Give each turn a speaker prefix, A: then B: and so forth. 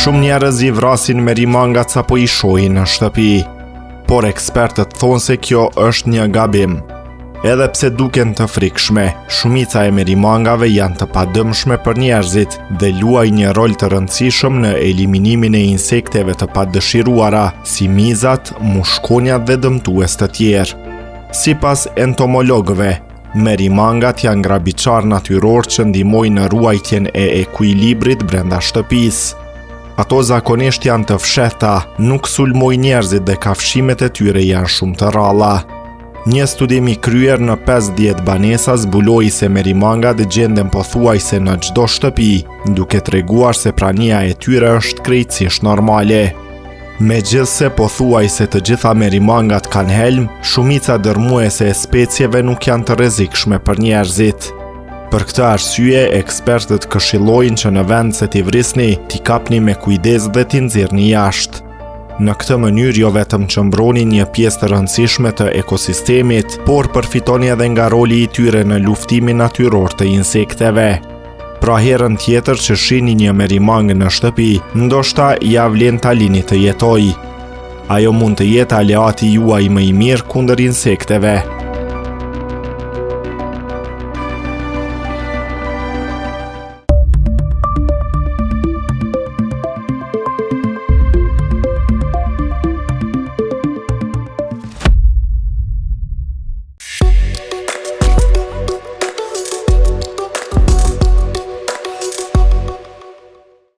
A: Shumë njerëz i vrasin merimangat sa po i shohin në shtëpi, por ekspertët thonë se kjo është një gabim. Edhe pse duken të frikshme, shumica e merimangave janë të padëmshme për njerëzit dhe luajnë një rol të rëndësishëm në eliminimin e insekteve të padëshiruara, si mizat, mushkonjat dhe dëmtues të tjerë. Sipas entomologëve, merimangat janë grabiçar natyror që ndihmojnë në ruajtjen e ekuilibrit brenda shtëpisë. Ato zakonisht janë të fshehta, nuk sulmojnë njerëzit dhe kafshimet e tyre janë shumë të rralla. Një studim i kryer në 50 banesa zbuloi se merimangat gjenden pothuajse në çdo shtëpi, duke treguar se prania e tyre është krejtësisht normale. Megjithse pothuajse të gjitha merimangat kanë helm, shumica dërmuese e specieve nuk janë të rrezikshme për njerëzit. Për këtë arsye, ekspertët këshillojnë që në vend se t'i vrisni, t'i kapni me kujdes dhe t'i nxirrni jashtë. Në këtë mënyrë jo vetëm që mbroni një pjesë të rëndësishme të ekosistemit, por përfitoni edhe nga roli i tyre në luftimin natyror të insekteve. Pra herën tjetër që shihni një merimang në shtëpi, ndoshta ja vlen ta lini të jetojë. Ajo mund të jetë aleati juaj më i mirë kundër insekteve.